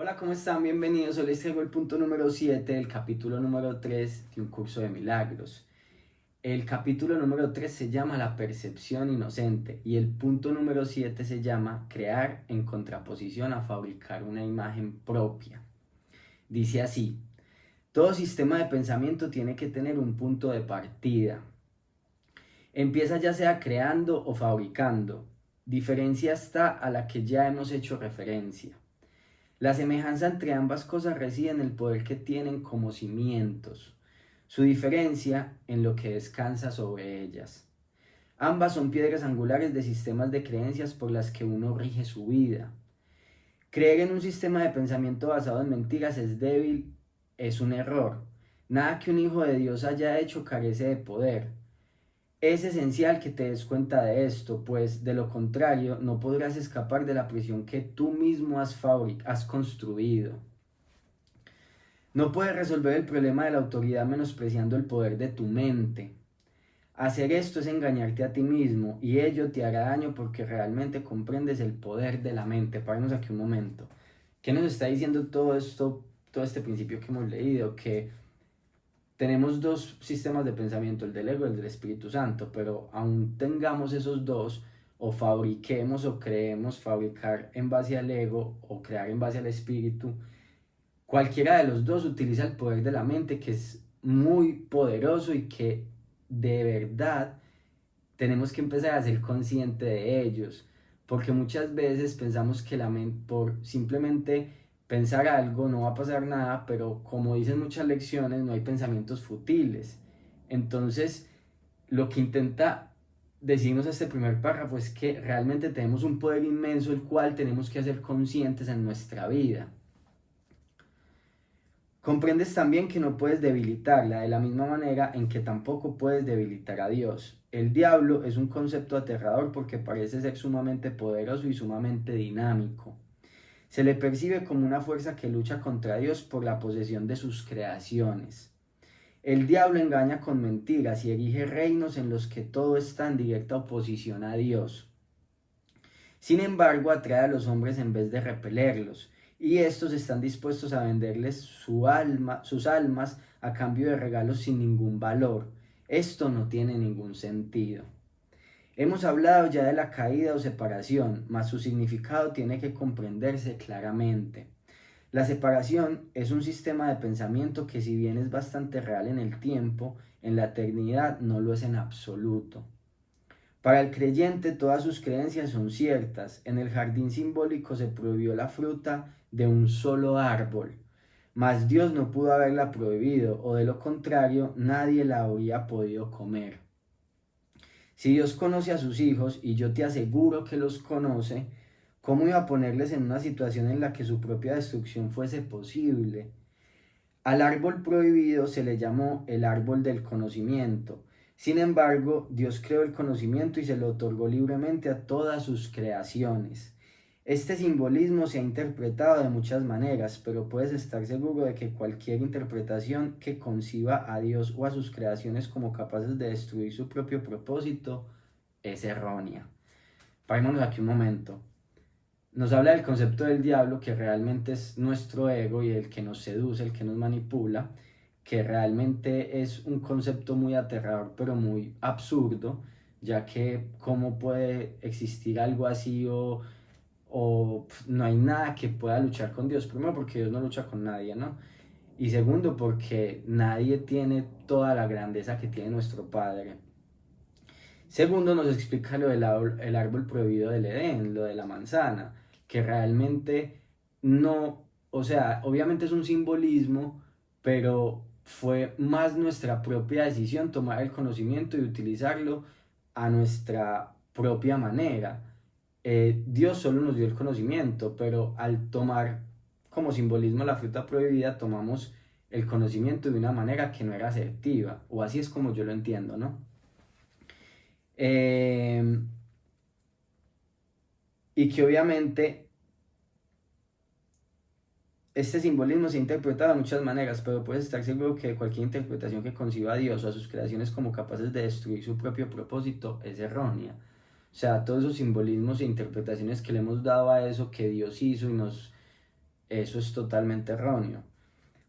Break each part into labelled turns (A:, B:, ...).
A: Hola, ¿cómo están? Bienvenidos. Hoy les traigo el punto número 7 del capítulo número 3 de un curso de milagros. El capítulo número 3 se llama La percepción inocente y el punto número 7 se llama Crear en contraposición a fabricar una imagen propia. Dice así: todo sistema de pensamiento tiene que tener un punto de partida. Empieza ya sea creando o fabricando. Diferencia está a la que ya hemos hecho referencia. La semejanza entre ambas cosas reside en el poder que tienen como cimientos, su diferencia en lo que descansa sobre ellas. Ambas son piedras angulares de sistemas de creencias por las que uno rige su vida. Creer en un sistema de pensamiento basado en mentiras es débil, es un error. Nada que un hijo de Dios haya hecho carece de poder. Es esencial que te des cuenta de esto, pues de lo contrario no podrás escapar de la prisión que tú mismo has construido. No puedes resolver el problema de la autoridad menospreciando el poder de tu mente. Hacer esto es engañarte a ti mismo y ello te hará daño porque realmente comprendes el poder de la mente. Párenos aquí un momento. ¿Qué nos está diciendo todo esto, todo este principio que hemos leído? Que tenemos dos sistemas de pensamiento, el del ego y el del Espíritu Santo, pero aún tengamos esos dos, o fabriquemos o creemos, fabricar en base al ego o crear en base al espíritu, cualquiera de los dos utiliza el poder de la mente, que es muy poderoso y que de verdad tenemos que empezar a ser conscientes de ellos, porque muchas veces pensamos que la mente, por simplemente pensar algo no va a pasar nada, pero como dicen muchas lecciones, no hay pensamientos futiles. Entonces, lo que intenta decirnos este primer párrafo es que realmente tenemos un poder inmenso, el cual tenemos que hacer conscientes en nuestra vida. Comprendes también que no puedes debilitarla de la misma manera en que tampoco puedes debilitar a Dios. El diablo es un concepto aterrador porque parece ser sumamente poderoso y sumamente dinámico. Se le percibe como una fuerza que lucha contra Dios por la posesión de sus creaciones. El diablo engaña con mentiras y erige reinos en los que todo está en directa oposición a Dios. Sin embargo, atrae a los hombres en vez de repelerlos, y estos están dispuestos a venderles sus almas a cambio de regalos sin ningún valor. Esto no tiene ningún sentido. Hemos hablado ya de la caída o separación, mas su significado tiene que comprenderse claramente. La separación es un sistema de pensamiento que, si bien es bastante real en el tiempo, en la eternidad no lo es en absoluto. Para el creyente todas sus creencias son ciertas. En el jardín simbólico se prohibió la fruta de un solo árbol, mas Dios no pudo haberla prohibido, o de lo contrario nadie la habría podido comer. Si Dios conoce a sus hijos, y yo te aseguro que los conoce, ¿cómo iba a ponerles en una situación en la que su propia destrucción fuese posible? Al árbol prohibido se le llamó el árbol del conocimiento. Sin embargo, Dios creó el conocimiento y se lo otorgó libremente a todas sus creaciones. Este simbolismo se ha interpretado de muchas maneras, pero puedes estar seguro de que cualquier interpretación que conciba a Dios o a sus creaciones como capaces de destruir su propio propósito es errónea. Parémonos aquí un momento. Nos habla del concepto del diablo, que realmente es nuestro ego y el que nos seduce, el que nos manipula, que realmente es un concepto muy aterrador, pero muy absurdo, ya que cómo puede existir algo así no hay nada que pueda luchar con Dios. Primero porque Dios no lucha con nadie, ¿no? Y segundo porque nadie tiene toda la grandeza que tiene nuestro Padre. Segundo, nos explica lo del el árbol prohibido del Edén, lo de la manzana, que realmente no, o sea, obviamente es un simbolismo, pero fue más nuestra propia decisión tomar el conocimiento y utilizarlo a nuestra propia manera. Dios solo nos dio el conocimiento, pero al tomar como simbolismo la fruta prohibida, tomamos el conocimiento de una manera que no era asertiva, o así es como yo lo entiendo, ¿no? Eh, y que obviamente este simbolismo se ha interpretado de muchas maneras, pero puedes estar seguro que cualquier interpretación que conciba a Dios o a sus creaciones como capaces de destruir su propio propósito es errónea. O sea, todos esos simbolismos e interpretaciones que le hemos dado a eso que Dios hizo y nos Eso es totalmente erróneo.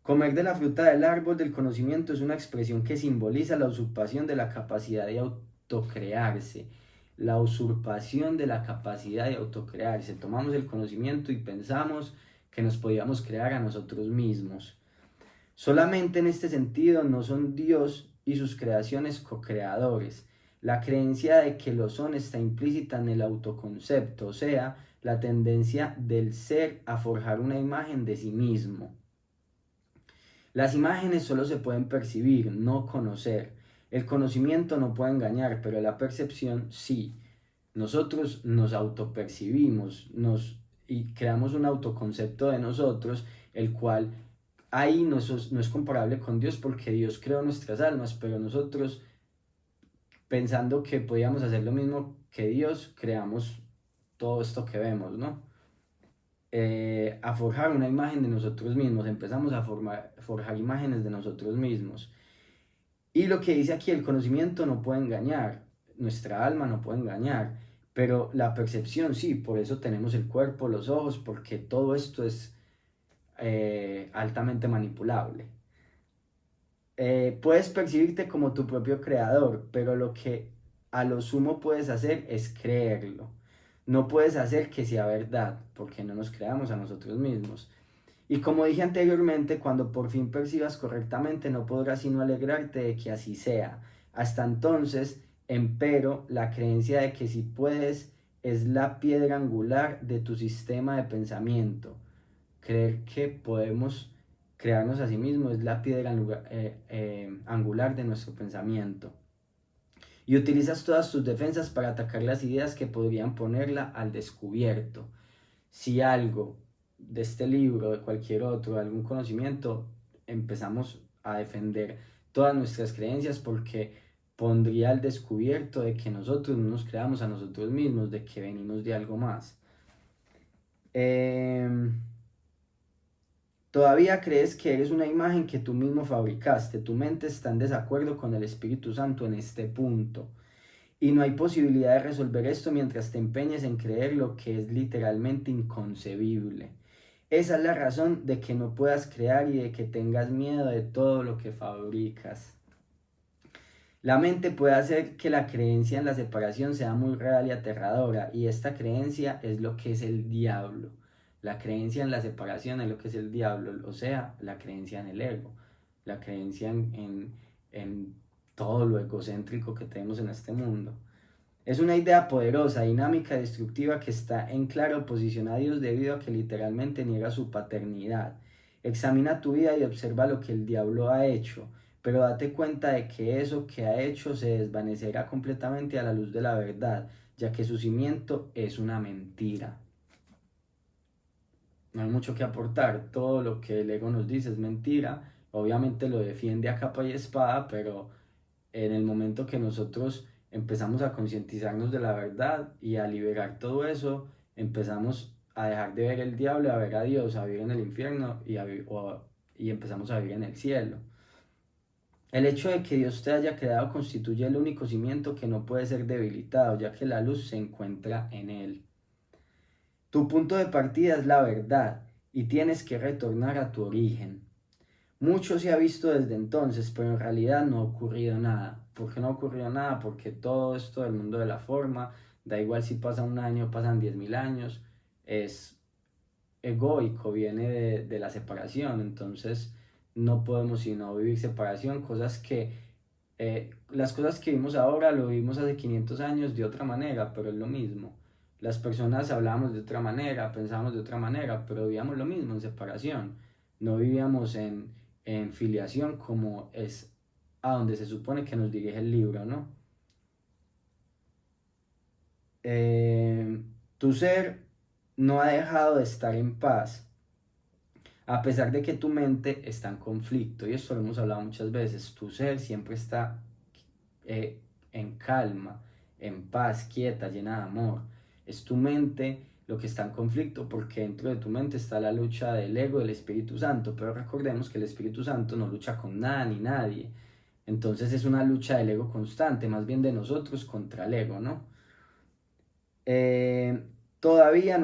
A: Comer de la fruta del árbol del conocimiento es una expresión que simboliza la usurpación de la capacidad de autocrearse. La usurpación de la capacidad de autocrearse. Tomamos el conocimiento y pensamos que nos podíamos crear a nosotros mismos. Solamente en este sentido no son Dios y sus creaciones co-creadores. La creencia de que lo son está implícita en el autoconcepto, o sea, la tendencia del ser a forjar una imagen de sí mismo. Las imágenes solo se pueden percibir, no conocer. El conocimiento no puede engañar, pero la percepción sí. Nosotros nos autopercibimos y creamos un autoconcepto de nosotros, el cual ahí no es comparable con Dios porque Dios creó nuestras almas, pero nosotros pensando que podíamos hacer lo mismo que Dios, creamos todo esto que vemos, ¿no? A forjar una imagen de nosotros mismos, empezamos a forjar imágenes de nosotros mismos. Y lo que dice aquí, el conocimiento no puede engañar, nuestra alma no puede engañar, pero la percepción sí, por eso tenemos el cuerpo, los ojos, porque todo esto es altamente manipulable. Puedes percibirte como tu propio creador, pero lo que a lo sumo puedes hacer es creerlo. No puedes hacer que sea verdad, porque no nos creamos a nosotros mismos. Y como dije anteriormente, cuando por fin percibas correctamente, no podrás sino alegrarte de que así sea. Hasta entonces, empero, la creencia de que si puedes es la piedra angular de tu sistema de pensamiento. Creer que podemos crearnos a sí mismos es la piedra angular de nuestro pensamiento. Y utilizas todas tus defensas para atacar las ideas que podrían ponerla al descubierto. Si algo de este libro, de cualquier otro, de algún conocimiento, empezamos a defender todas nuestras creencias porque pondría al descubierto de que nosotros no nos creamos a nosotros mismos, de que venimos de algo más. Todavía crees que eres una imagen que tú mismo fabricaste. Tu mente está en desacuerdo con el Espíritu Santo en este punto. Y no hay posibilidad de resolver esto mientras te empeñes en creer lo que es literalmente inconcebible. Esa es la razón de que no puedas crear y de que tengas miedo de todo lo que fabricas. La mente puede hacer que la creencia en la separación sea muy real y aterradora, y esta creencia es lo que es el diablo. La creencia en la separación es lo que es el diablo, o sea, la creencia en el ego, la creencia en todo lo egocéntrico que tenemos en este mundo. Es una idea poderosa, dinámica, destructiva que está en clara oposición a Dios debido a que literalmente niega su paternidad. Examina tu vida y observa lo que el diablo ha hecho, pero date cuenta de que eso que ha hecho se desvanecerá completamente a la luz de la verdad, ya que su cimiento es una mentira. No hay mucho que aportar, todo lo que el ego nos dice es mentira, obviamente lo defiende a capa y espada, pero en el momento que nosotros empezamos a concientizarnos de la verdad y a liberar todo eso, empezamos a dejar de ver el diablo, a ver a Dios, a vivir en el infierno y empezamos a vivir en el cielo. El hecho de que Dios te haya creado constituye el único cimiento que no puede ser debilitado, ya que la luz se encuentra en él. Tu punto de partida es la verdad y tienes que retornar a tu origen. Mucho se ha visto desde entonces, pero en realidad no ha ocurrido nada. ¿Por qué no ha ocurrido nada? Porque todo esto del mundo de la forma, da igual si pasa un año, pasan 10.000 años, es egoico, viene de la separación. Entonces no podemos sino vivir separación, las cosas que vimos ahora lo vimos hace 500 años de otra manera, pero es lo mismo. Las personas hablábamos de otra manera, pensábamos de otra manera, pero vivíamos lo mismo en separación. No vivíamos en filiación como es a donde se supone que nos dirige el libro, ¿no? Tu ser no ha dejado de estar en paz, a pesar de que tu mente está en conflicto, y esto lo hemos hablado muchas veces. Tu ser siempre está en calma, en paz, quieta, llena de amor. Es tu mente lo que está en conflicto, porque dentro de tu mente está la lucha del ego y del Espíritu Santo, pero recordemos que el Espíritu Santo no lucha con nada ni nadie. Entonces es una lucha del ego constante, más bien de nosotros contra el ego, ¿no? Todavía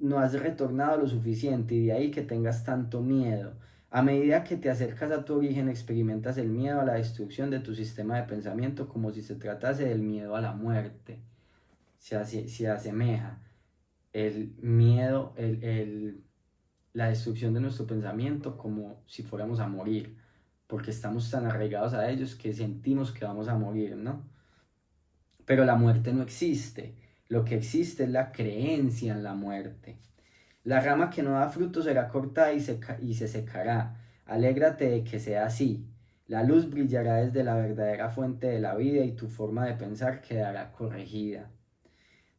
A: no has retornado lo suficiente y de ahí que tengas tanto miedo. A medida que te acercas a tu origen, experimentas el miedo a la destrucción de tu sistema de pensamiento como si se tratase del miedo a la muerte. Se asemeja el miedo, la destrucción de nuestro pensamiento como si fuéramos a morir, porque estamos tan arraigados a ellos que sentimos que vamos a morir, ¿no? Pero la muerte no existe. Lo que existe es la creencia en la muerte. La rama que no da fruto será cortada y se secará. Alégrate de que sea así. La luz brillará desde la verdadera fuente de la vida y tu forma de pensar quedará corregida.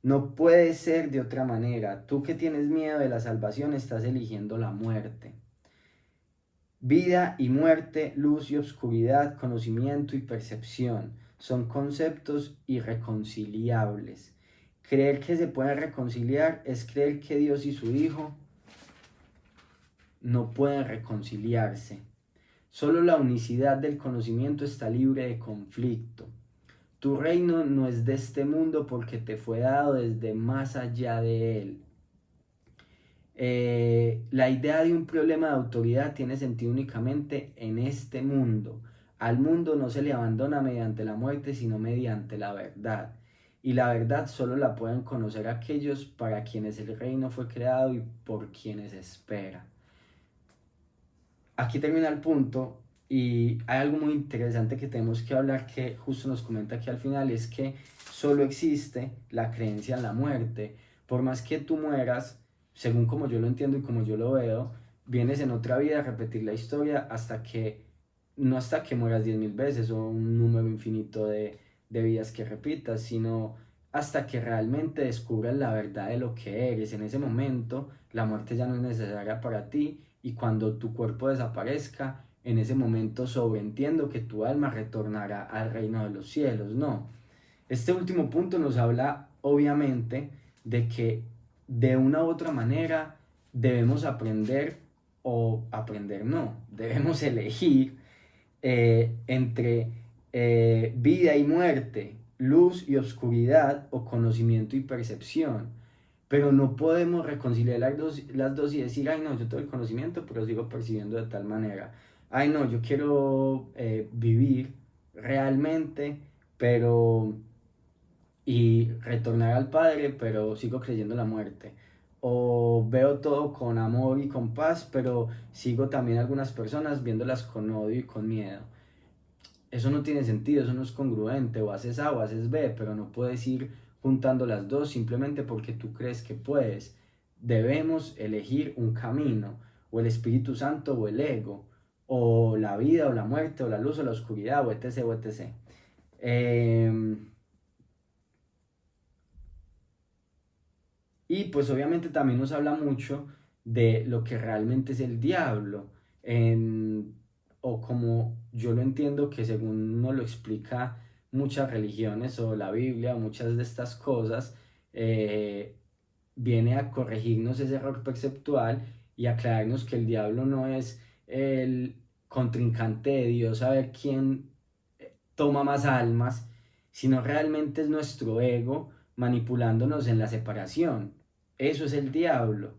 A: No puede ser de otra manera. Tú que tienes miedo de la salvación estás eligiendo la muerte. Vida y muerte, luz y obscuridad, conocimiento y percepción son conceptos irreconciliables. Creer que se pueden reconciliar es creer que Dios y su Hijo no pueden reconciliarse. Solo la unicidad del conocimiento está libre de conflicto. Tu reino no es de este mundo porque te fue dado desde más allá de él. La idea de un problema de autoridad tiene sentido únicamente en este mundo. Al mundo no se le abandona mediante la muerte, sino mediante la verdad. Y la verdad solo la pueden conocer aquellos para quienes el reino fue creado y por quienes espera. Aquí termina el punto y hay algo muy interesante que tenemos que hablar que justo nos comenta aquí al final, es que solo existe la creencia en la muerte. Por más que tú mueras, según como yo lo entiendo y como yo lo veo, vienes en otra vida a repetir la historia no hasta que mueras 10.000 veces o un número infinito de vidas que repitas, sino hasta que realmente descubras la verdad de lo que eres. En ese momento, la muerte ya no es necesaria para ti y cuando tu cuerpo desaparezca, en ese momento sobreentiendo que tu alma retornará al reino de los cielos. No. Este último punto nos habla, obviamente, de que de una u otra manera debemos aprender o aprender no, debemos elegir entre vida y muerte, luz y oscuridad o conocimiento y percepción. Pero no podemos reconciliar las dos y decir, ay no, yo tengo el conocimiento, pero sigo percibiendo de tal manera. Ay no, yo quiero vivir realmente, pero y retornar al Padre, pero sigo creyendo en la muerte. O veo todo con amor y con paz, pero sigo también algunas personas viéndolas con odio y con miedo. Eso no tiene sentido, eso no es congruente, o haces A o haces B, pero no puedes ir juntando las dos simplemente porque tú crees que puedes. Debemos elegir un camino, o el Espíritu Santo o el ego, o la vida o la muerte, o la luz o la oscuridad, o etc. o etc. Y pues obviamente también nos habla mucho de lo que realmente es el diablo, o como yo lo entiendo que según nos lo explica muchas religiones o la Biblia o muchas de estas cosas, eh, viene a corregirnos ese error perceptual y aclararnos que el diablo no es el contrincante de Dios a ver quién toma más almas, sino realmente es nuestro ego manipulándonos en la separación. Eso es el diablo.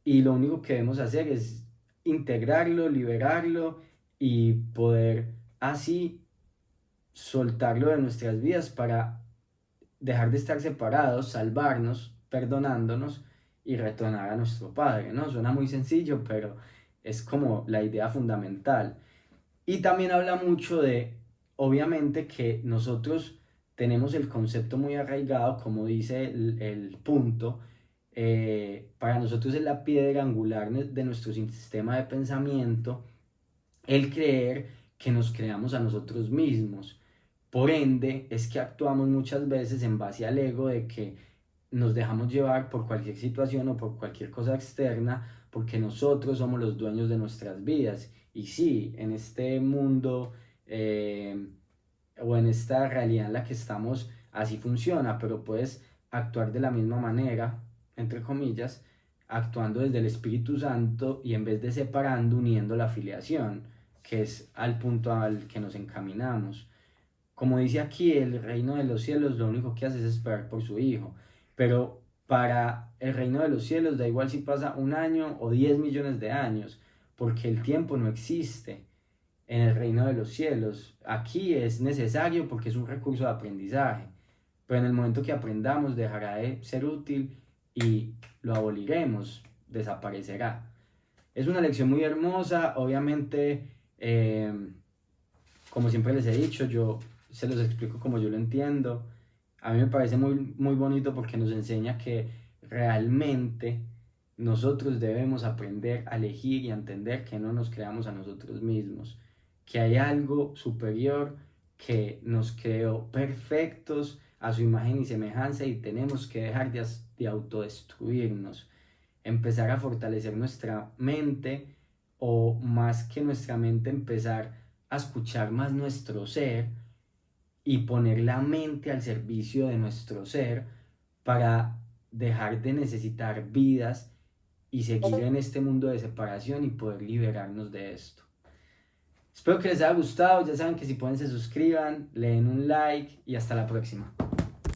A: Y lo único que debemos hacer es integrarlo, liberarlo y poder así soltarlo de nuestras vidas para dejar de estar separados, salvarnos, perdonándonos y retornar a nuestro Padre, ¿no? Suena muy sencillo, pero es como la idea fundamental. Y también habla mucho de, obviamente, que nosotros tenemos el concepto muy arraigado, como dice el punto, para nosotros es la piedra angular de nuestro sistema de pensamiento, el creer que nos creamos a nosotros mismos. Por ende, es que actuamos muchas veces en base al ego de que nos dejamos llevar por cualquier situación o por cualquier cosa externa, porque nosotros somos los dueños de nuestras vidas. Y sí, en este mundo o en esta realidad en la que estamos, así funciona, pero puedes actuar de la misma manera, entre comillas, actuando desde el Espíritu Santo y en vez de separando, uniendo la filiación, que es al punto al que nos encaminamos. Como dice aquí, el reino de los cielos lo único que hace es esperar por su Hijo. Pero Para el reino de los cielos da igual si pasa un año o 10 millones de años, porque el tiempo no existe en el reino de los cielos. Aquí es necesario porque es un recurso de aprendizaje, pero en el momento que aprendamos dejará de ser útil y lo aboliremos, desaparecerá. Es una lección muy hermosa, obviamente, como siempre les he dicho, yo se los explico como yo lo entiendo. A mí me parece muy bonito porque nos enseña que realmente nosotros debemos aprender a elegir y a entender que no nos creamos a nosotros mismos, que hay algo superior que nos creó perfectos a su imagen y semejanza y tenemos que dejar de autodestruirnos, empezar a fortalecer nuestra mente o más que nuestra mente empezar a escuchar más nuestro ser y poner la mente al servicio de nuestro ser para dejar de necesitar vidas y seguir en este mundo de separación y poder liberarnos de esto. Espero que les haya gustado, ya saben que si pueden se suscriban, le den un like y hasta la próxima.